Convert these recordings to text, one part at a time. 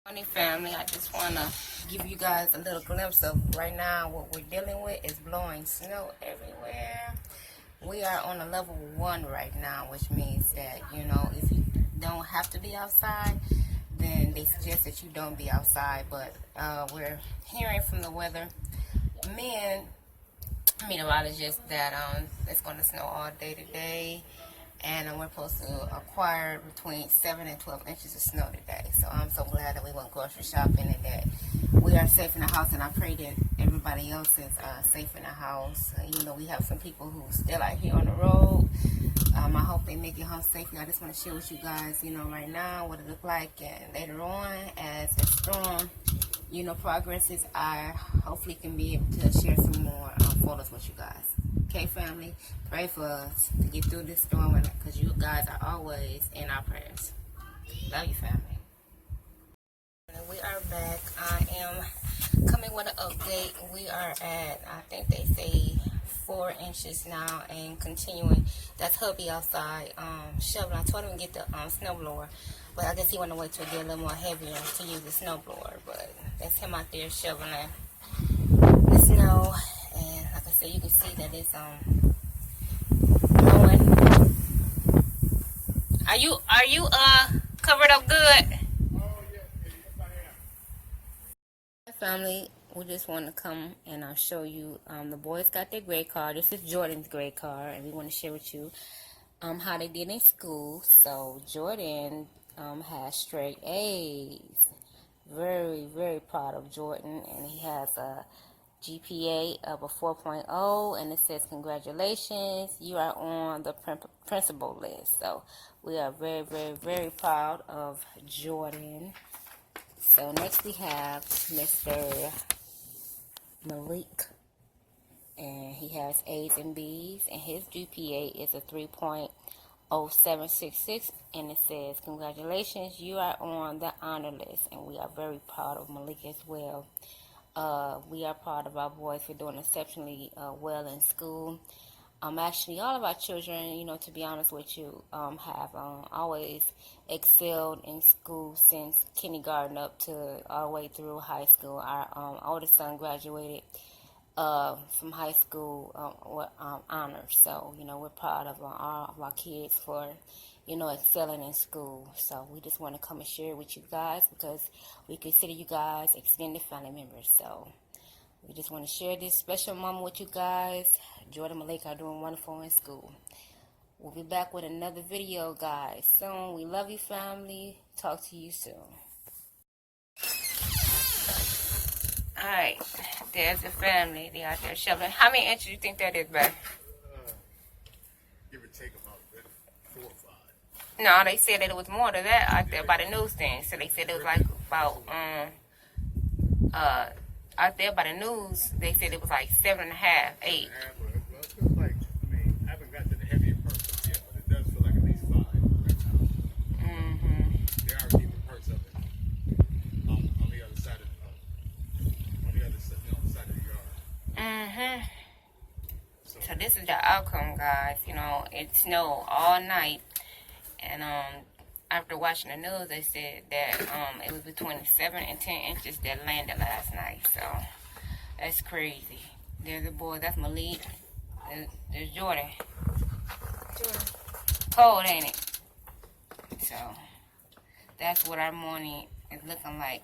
Morning family, I just want to give you guys a little glimpse of right now what we're dealing with is blowing snow everywhere. We are on a level 1 right now, which means that, if you don't have to be outside, then they suggest that you don't be outside. But we're hearing from the weather meteorologists that it's going to snow all day today. And we're supposed to acquire between 7 and 12 inches of snow today. So I'm so glad that we went grocery shopping and that we are safe in the house. And I pray that everybody else is safe in the house. We have some people who still out here on the road. I hope they make it home safely. I just want to share with you guys, right now what it look like. And later on, as the storm, progresses, I hopefully can be able to share some more photos with you guys. Okay, family, pray for us to get through this storm because you guys are always in our prayers. Love you, family. We are back. I am coming with an update. We are at, I think they say 4 inches now and continuing. That's hubby outside shoveling. I told him to get the snow blower, but I guess he wanted to wait till it get a little more heavier to use the snow blower. But that's him out there shoveling the snow. And like I said, you can see that it's blowing. Are you covered up good? Hi family, we just want to come and I'll show you the boys got their grade card. This is Jordan's grade card, and we want to share with you how they did in school. So Jordan has straight A's. Very, very proud of Jordan, and he has a GPA of a 4.0, and it says congratulations, you are on the principal list. So we are very, very, very proud of Jordan. So next we have Mr. Malik, and he has A's and B's, and his GPA is a 3.0766, and it says congratulations, you are on the honor list. And we are very proud of Malik as well. We are proud of our boys for doing exceptionally well in school. Actually, all of our children, to be honest with you, have always excelled in school since kindergarten up to all the way through high school. Our oldest son graduated from high school with honors. So, we're proud of all of our kids for excelling in school. So we just want to come and share with you guys because we consider you guys extended family members. So we just want to share this special moment with you guys. Jordan and Malik are doing wonderful in school. We'll be back with another video, guys, soon. We love you, family. Talk to you soon. Alright, there's the family. They out there shoveling. How many inches do you think that is, babe? Give or take about 4 or 5. No, they said that it was more than that out there by the newsstand. So they said it was like about out there by the news. They said it was like 7.5, 8. Well, it feels like, I haven't got to the heavier parts yet, but it does feel like at least 5 right now. There are deeper parts of it on the other side of the yard. So this is the outcome, guys. It snowed all night. And after watching the news, they said that it was between 7 and 10 inches that landed last night. So that's crazy. There's the boy. That's Malik. There's Jordan. Cold, ain't it? So that's what our morning is looking like.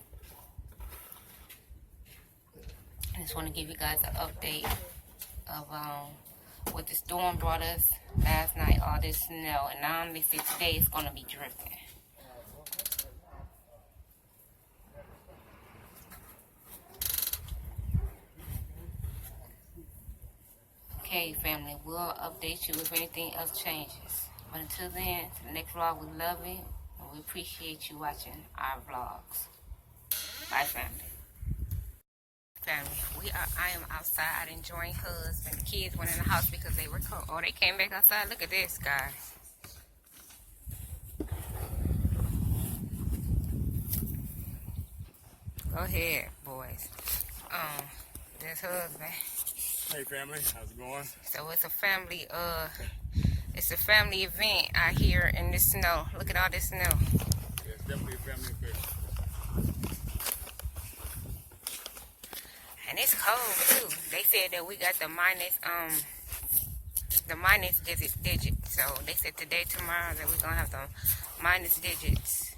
I just want to give you guys an update of what the storm brought us last night, all this snow, and now they say today it's going to be drifting. Okay, family, we'll update you if anything else changes. But until then, to the next vlog, we love you, and we appreciate you watching our vlogs. Bye, family. Family, I am outside enjoying hugs, and the kids went in the house because they were cold. Oh, they came back outside. Look at this, guys. Go ahead, boys. There's hugs, man. Hey family, how's it going? So it's a family event out here in the snow. Look at all this snow. Yeah, it's definitely a family affair. it's cold too. They said that we got the minus digit. So they said today, tomorrow that we're gonna have the minus digits.